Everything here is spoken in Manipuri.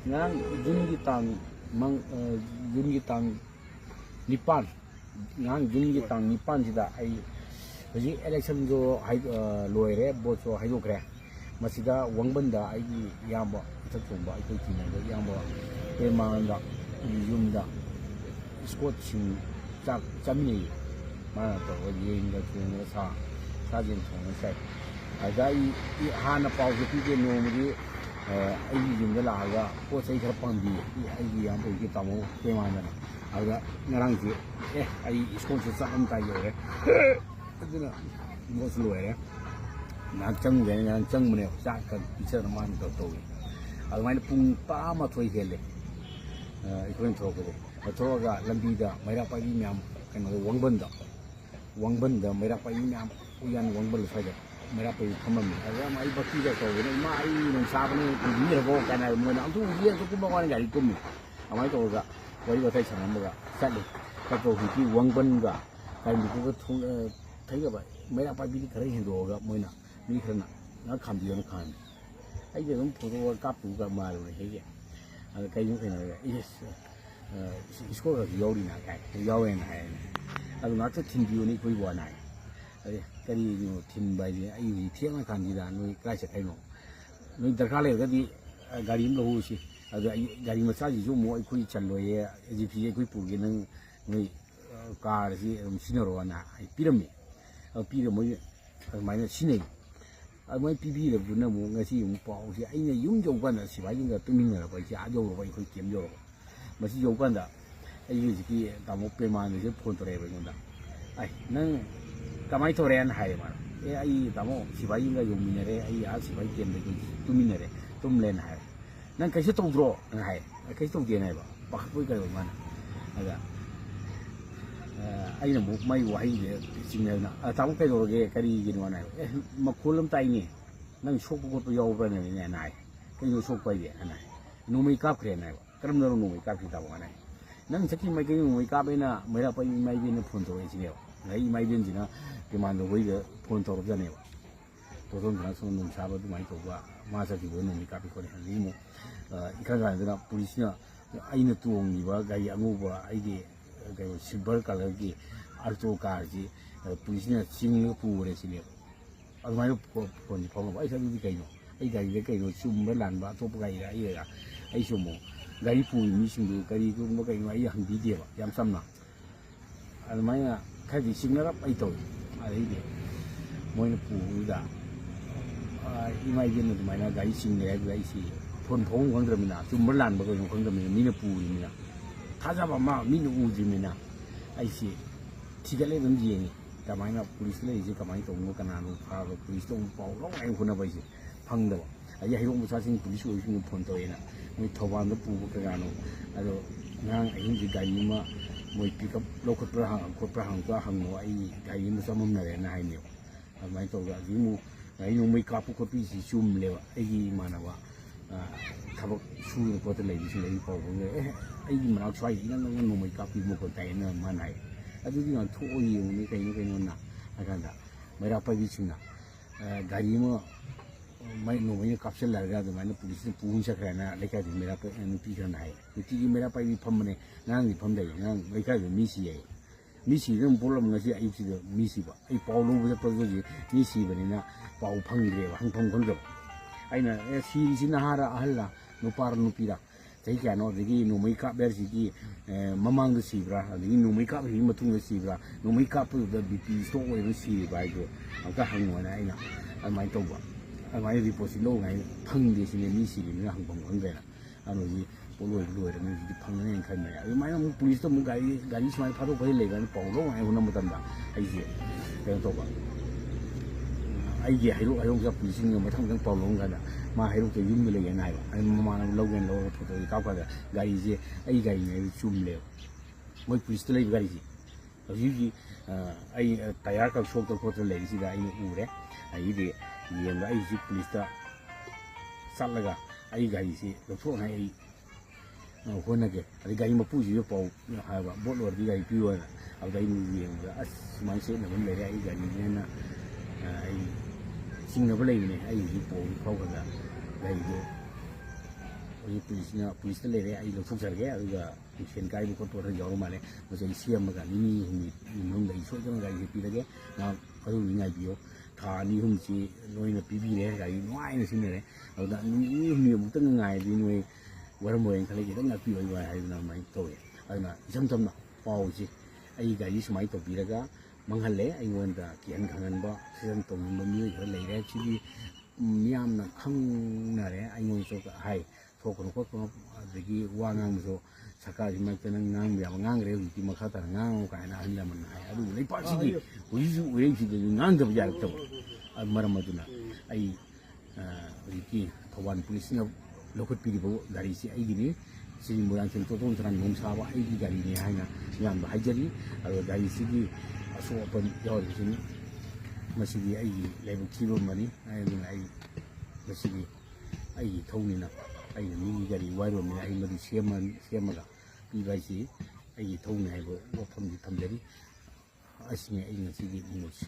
ngarang June tang mang June tang nipan ngarang June tang nipan sida ai hꯧji election jo loire vote so haidokre masida wangbanda aigi yamba ithak chomba ai tina ga yamba pemanda yumda scott sing chak chamni mana to yin da chung sa jin thong sai aga I hana pau ji ke no mi ai yum da la ga po sai khar pang bi ai yam ai ki tamo pemanda aga ngarang ji ai scott sa am kai yo re aduna mo sloere na chang ge na chang mne sa ka picture man to almai pung pa ma thoi hele ikon thok de thoga lambi da maira pa bi myam kano wangbanda maira pa bi myam uyan wangbal sa ja maira pa thamam aga mai bakti da to ne ma ai non sa ba ne ni go kana mo na tu ye ko ku ba wa ga ri kum amai to ga wai ba thai chang ba sa de ka to hi wangban ga kai mi ko thung thấy cái vậy mấy anh phải biết cái hiện đồ gặp mấy nào biết thế nào nó làm gì nó làm ấy giờ cũng phụ thuộc cáp đủ cả mà rồi thấy cái những cái này yes có cái dấu đi nào cái dấu này này nó rất thiên điều này quý bọn này cái gì như thiên bài gì ấy gì thiên nó làm gì là nuôi cái sẽ thay nó nuôi đặc cái này cái gì gari nó hú xí gari mà sao gì chú mua quý chân rồi gì phía quý phụ cái nó nuôi car gì xin rồi na pyramid pi mới máy nó xin này mới pi là vừa nó muốn ngay khi dùng bảo thì anh này dùng dầu quan là chỉ phải những cái tôi mình là phải trả dầu rồi phải kiếm dầu mà chỉ dầu quan đó anh cái tao một bên mà nó phunตัวvậy con đó ai nâng cái máy thôi anh hay mà ai tao một chỉ phải những cái dùng mình này ai chỉ phải kiếm được tôi mình này tôi lên hay nâng cái số tông rồi hay cái số tiền này bảo bắt với cái mà này ai là một mấy quái để xin nhau nè tao cái rồi cái đi gì này mà khôn lắm tay nè năng số của tôi giàu rồi này này cái số quay vậy này nó mới cáp cái này cái nó mới cáp thì tao này năng chắc khi mấy cái mới cáp ấy nè mấy là phải mấy bên nó phun thôi chứ nhiều đấy mấy bên gì nó cái màn đồ với cái phun thôi rất nhiều tôi không nói xong nông sản tôi mấy chỗ qua mà sao thì với nông cáp cái này gì mà cái cái này là police nè ai nó tuồng gì vậy cái anh ngô vậy ai cái silver color cái alto car gì police này xin cái phù này xin nhiều anh mấy nó phun thì phun vậy sao đi cái nó chum với làn bạc top cái ấy là ấy chum cái phù mình xin được cái cũng có cái ấy hàng tí tiền vậy xăm nào anh mấy là cái gì xin nó lắm ấy thôi ấy thì mỗi nó phù đã mấy cái nó mấy là cái xin này cái gì phun phun không được mình nào chum với làn bạc không được mình phù mình nào 타자마 마 민우 우지미나 아이씨 티갈레 던지니 가만히 police 이제 가만히 또 뭔가 나노 파고 police 좀 보고 아이 혼나 봐지 방도 아이 해용 무사신 police 오시는 폰도에나 뭐 더반도 부부 그가노 아도 난 아인지 가이마 뭐 픽업 로컬 프라항 코프라항 또 항노 아이 가이마 섬음나레나 하이니요 아마이 또가 지무 아이 용미 카푸 코피시 춤레와 아이 마나와 thabo suy có thể lấy gì lấy có người ấy mà nó xoay nó ngồi cà phê một cái nó mà này cái gì nó thua nhiều như cái nó nè cái đó mấy đứa phải biết chừng nào gari mà mấy nó mấy cặp xe lại ra rồi mấy nó police puôn sẽ cái này lấy cái gì mấy đứa phải nó pi cái này thì mấy đứa phải đi phâm này ngang đi phâm đây ngang lấy cái gì mi xì nó bố làm cái gì ấy thì mi xì vậy ấy bao lâu bây giờ cái gì mi xì vậy nè bao phăng đi rồi phăng rồi aina sina hara ahalla no par no pira tai kya no digi no mai ka ber sigi mamang de sibra digi no mai ka hi matung de sibra no mai ka pu de bp so we si ba jo ka hang mo na aina mai to ba mai ri po si lo ngai phang de sine mi si ni hang bang bang de na ano ji po lo de mi ji phang ne khai na ya mai no police to mu gari smai pha do bai le ga po lo ngai ho na mo tan da ai ji de to ba ai gì hay lúc gặp police người mà thằng bảo luôn cái đó mà hay lúc thì dùng người này mà lâu ngày lâu thì cao cái gari gì ai gari này chum leo mới police lấy gari gì rồi gì ai tayar cái shop tôi có lấy gì đấy u đấy ai thì hiện tại gì police đó sát lại ai gari gì lúc thôi nàyคนนั่นแกไอ้กายมาพูดอยู่เปล่าหายว่าบดหลอดที่กายพิวนะเอาใจมือเวียงแล้วมันเสียเนี่ยมันเลยไอ้กายเนี่ยนะไอ้สิ่งนั้นเป็นอะไรเนี่ยไอ้ที่โผล่เข้ากันละไอ้ที่ police लेरे आई लौथोꯛꯆꯔꯒꯦ ꯑꯗꯨꯒ ꯁꯦꯟ ꯀꯥꯏꯕ ꯈꯣꯠꯄ ꯈꯔ ꯌꯥꯎꯔ ꯃꯥꯜꯂꯦ ꯃꯁꯤ ꯁꯦꯝꯃꯒ ꯅꯤꯅꯤ ꯍꯨꯝꯅꯤ ꯃꯅꯨꯡꯗ ꯑꯩ ꯁꯣꯏꯗꯅ ꯒꯥꯔꯤꯁꯦ ꯄꯤꯔꯒꯦ ꯉꯥꯏꯍꯥꯛ ꯑꯗꯨꯝ ꯉꯥꯏꯕꯤꯌꯣ ꯊꯥ 2-3ꯁꯤ ꯅꯣꯏꯅ ꯄꯤꯕꯤꯔꯦ ꯒꯥꯔꯤ ꯅꯨꯡꯉꯥꯏꯅ ꯁꯤꯖꯤꯟꯅꯔꯦ ꯑꯗꯨꯗ ꯅꯤꯅꯤ ꯍꯨꯝꯅꯤ ꯑꯃꯨꯛꯇꯪ ꯉꯥꯏꯔꯗꯤ ꯅꯣꯏ ꯋꯥꯔꯝꯃꯣꯏꯅ ꯈꯜꯂꯤ ꯈꯤꯇꯪ ꯉꯥꯛꯄꯤꯌꯣ ꯍꯥꯏꯗꯅ ꯑꯗꯨꯃꯥꯏꯅ ꯇꯧꯋꯦ ꯑꯗꯨꯅ ꯏꯆꯝ ꯆꯝꯅ ꯄꯥꯎꯁꯤ ꯑꯩ ꯒꯥꯔꯤ ꯁꯨꯃꯥꯏꯅ ꯇꯧꯕꯤꯔꯒ ꯃꯥꯡꯍꯜꯂꯦ ꯑꯩꯉꯣꯟꯗ ꯀꯤꯍꯟ ꯈꯪꯍꯟꯕ ꯁꯤꯖꯟ ꯇꯧꯅꯤꯡꯕ ꯃꯤꯑꯣꯏ ꯈꯔ ꯂꯩꯔꯦ ꯁꯤꯗꯤ ꯃꯤꯌꯥꯝꯅ ꯈꯪꯅꯔꯦ ꯑꯩꯉꯣꯟꯗꯁꯨ ꯍꯥꯏ ꯊꯣꯛꯀꯅꯨ ꯈꯣꯠꯀꯅꯨ ꯑꯗꯒꯤ ꯋꯥ ꯉꯥꯡꯕꯁꯨ ꯁꯔꯀꯥꯔꯒꯤ ꯃꯔꯛꯇ ꯅꯪ ꯉꯥꯡꯕ ꯌꯥꯕ ꯉꯥꯡꯈ꯭ꯔꯦ ꯍꯧꯖꯤꯛꯇꯤ ꯃꯈꯥ ꯇꯥꯅ ꯉꯥꯡꯉꯨ ꯀꯥꯏꯅ ꯑꯍꯜ ꯂꯃꯟꯅ ꯍꯥꯏ ꯑꯗꯨꯕꯨ ꯂꯩꯄꯥꯛꯁꯤꯒꯤ ꯍꯧꯖꯤꯛꯁꯨ ꯎꯔꯩꯁꯤꯗꯁꯨ ꯉꯥꯡꯗꯕ ꯌꯥꯔꯛꯇꯕ ꯃꯔꯝ ꯑꯗꯨꯅ ꯑꯩ ꯍꯧꯖꯤꯛꯀꯤ ꯊꯧꯕꯥꯜ ꯄꯨꯂꯤꯁꯅ ꯂꯧꯈꯠꯄꯤꯔꯤꯕ ꯒꯥꯔꯤꯁꯤ ꯑꯩꯒꯤꯅꯤ ꯁꯤꯒꯤ ꯃꯣꯏꯔꯥꯡꯊꯦꯝ ꯇꯣꯇꯣꯟ ꯊꯧꯔꯥꯡ ꯁꯥꯕ ꯑꯩꯒꯤ ꯒꯥꯔꯤꯅꯤ ꯍꯥꯏꯅ ꯃꯌꯥꯝꯗ ꯍꯥꯏꯖꯔꯤ ꯑꯗꯨꯒ ꯒꯥꯔꯤꯁꯤꯒꯤ ꯑꯁꯣꯛ ꯑꯄꯟ ꯌꯥꯎꯔꯤꯕꯁꯤꯅꯤ ꯃꯁꯤꯒꯤ ꯑꯩꯒꯤ ꯂꯥꯏꯕꯛ ꯊꯤꯕ ꯑꯃꯅꯤ ꯑꯗꯨꯅ ꯑꯩ ꯃꯁꯤꯒꯤ ꯑꯩꯒꯤ ꯏꯊꯧꯅꯤꯅ ꯑꯩꯅ ꯃꯤꯒꯤ ꯒꯥꯔꯤ ꯋꯥꯏꯔꯣꯝꯅꯤꯅ ꯑꯩ ꯃꯗꯨ ꯁꯦꯝꯃꯒ ꯄꯤꯕ ꯍꯥꯏꯁꯤ ꯑꯩꯒꯤ ꯏꯊꯧꯅꯤ ꯍꯥꯏꯕ ꯋꯥꯐꯝꯗꯤ ꯊꯝꯖꯔꯤ ꯑꯁꯤꯅꯤ ꯑꯩ ꯉꯁꯤꯒꯤ ꯅꯤꯌꯣꯝꯁꯤ